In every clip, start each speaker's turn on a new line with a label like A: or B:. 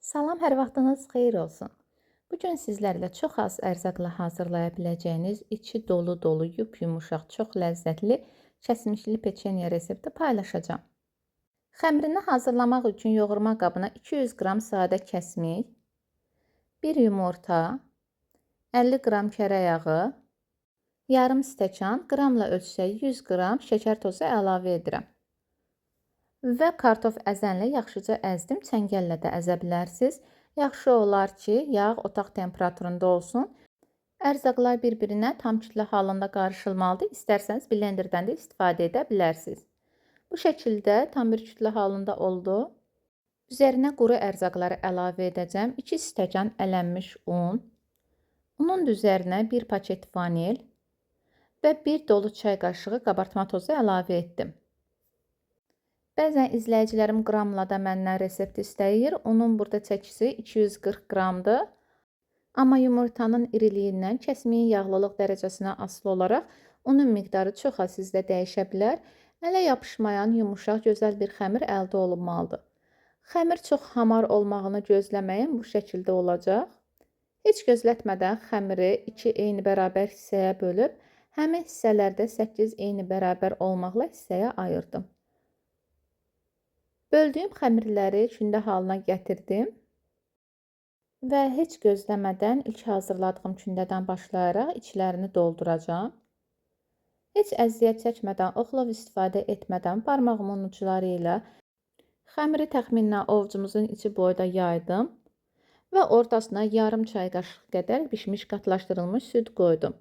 A: Salam, hər vaxtınız xeyir olsun. Bu gün sizlərlə çox az ərzaqla hazırlaya biləcəyiniz, içi dolu-dolu, yumuşaq, çox ləzzətli kəsmişli peçenya resepti paylaşacağım. Xəmirini hazırlamaq üçün yoğurma qabına 200 qram sadə kəsmik, 1 yumurta, 50 qram kərə yağı, yarım stəkan, qramla ölçsək 100 qram şəkər tozu əlavə edirəm. Və kartof əzənlə yaxşıca əzdim, çəngəllə də əzə bilərsiniz. Yaxşı olar ki, yağ otaq temperaturunda olsun. Ərzaqlar bir-birinə tam kütlə halında qarışılmalıdır. İstərsəniz blenderdən də istifadə edə bilərsiniz. Bu şəkildə tam bir kütlə halında oldu. Üzərinə quru ərzaqları əlavə edəcəm. 2 stəkan ələnmiş un. Unun üzərinə 1 paket vanil və 1 dolu çay qaşığı qabartma tozu əlavə etdim. Bəzən izləyicilərim qramla da məndən resept istəyir. Onun burada çəkisi 240 qramdır. Amma yumurtanın iriliyindən, kəsmiyin yağlılıq dərəcəsinə asılı olaraq unun miqdarı çox az sizdə dəyişə bilər. Ələ yapışmayan, yumuşaq, gözəl bir xəmir əldə olunmalıdır. Xəmir çox hamar olmağını gözləməyin, bu şəkildə olacaq. Heç gözlətmədən xəmiri 2 eyni bərabər hissəyə bölüb, həmin hissələrdə 8 eyni bərabər olmaqla hissəyə ayırdım. Böldüyüm xəmirləri kündə halına gətirdim və heç gözləmədən ilk hazırladığım kündədən başlayaraq içlərini dolduracağım. Heç əziyyət çəkmədən, oxlov istifadə etmədən parmağımın ucları ilə xəmiri təxminən ovucumuzun içi boyda yaydım və ortasına yarım çay qaşığı qədər bişmiş qatlaşdırılmış süd qoydum.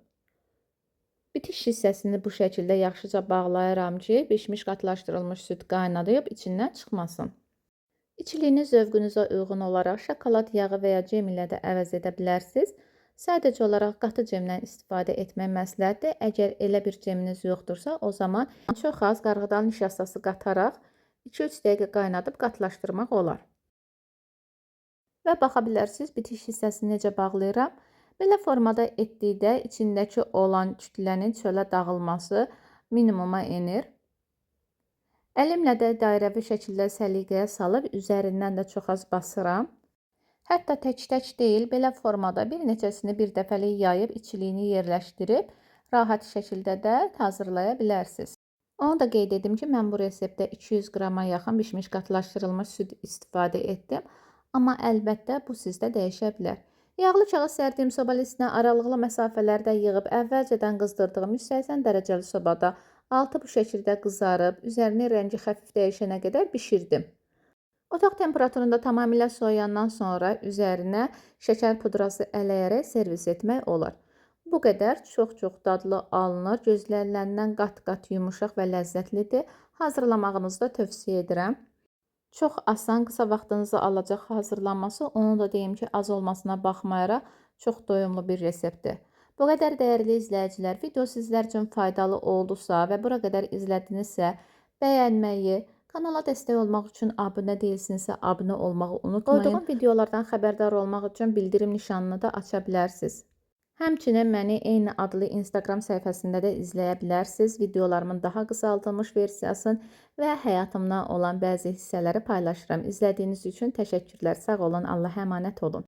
A: Bitiş hissəsini bu şəkildə yaxşıca bağlayıram ki, bişmiş qatlaşdırılmış süd qaynayıb içindən çıxmasın. İçiliyini zövqünüzə uyğun olaraq şokolad yağı və ya cem ilə də əvəz edə bilərsiniz. Sadəcə olaraq qatı cemdən istifadə etmək məsləhətdir. Əgər elə bir ceminiz yoxdursa, o zaman çox az qarğıdalı nişastası qataraq 2-3 dəqiqə qaynadıb qatlaşdırmaq olar. Və baxa bilərsiniz, bitiş hissəsini necə bağlayıram. Belə formada etdikdə içindəki olan kütlənin çölə dağılması minimuma enir. Əlimlə də dairəvi şəkildə səliqəyə salıb üzərindən də çox az basıram. Hətta tək-tək deyil, belə formada bir neçəsini bir dəfəlik yayıb içiliyini yerləşdirib rahat şəkildə də hazırlaya bilərsiniz. Onu da qeyd edim ki, mən bu reseptdə 200 qrama yaxın bişmiş qatlaşdırılmış süd istifadə etdim. Amma əlbəttə bu sizdə dəyişə bilər. Yağlı kağız sərdiyim soba listinə aralıqlı məsafələrdə yığıb əvvəlcədən qızdırdığım 180 dərəcəli sobada altı bu şəkildə qızarıb, üzərinin rəngi xəfif dəyişənə qədər bişirdim. Otaq temperaturunda tamamilə soğuyandan sonra üzərinə şəkər pudrası ələyərək servis etmək olar. Bu qədər çox-çox dadlı alınır, gözləniləndən qat-qat yumuşaq və ləzzətlidir. Hazırlamağınızı da tövsiyə edirəm. Çox asan, qısa vaxtınızı alacaq hazırlanması, onu da deyim ki, az olmasına baxmayaraq çox doyumlu bir reseptdir. Bu qədər dəyərli izləyicilər, video sizlər üçün faydalı oldusa və bura qədər izlədinizsə, bəyənməyi, kanala dəstək olmaq üçün abunə deyilsinizsə, abunə olmağı unutmayın. Qoyduğum videolardan xəbərdar olmaq üçün bildirim nişanını da aça bilərsiniz. Həmçinin məni eyni adlı Instagram səhifəsində də izləyə bilərsiniz. Videolarımın daha qısaldılmış versiyasını və həyatımdan olan bəzi hissələri paylaşıram. İzlədiyiniz üçün təşəkkürlər. Sağ olun, Allaha əmanət olun.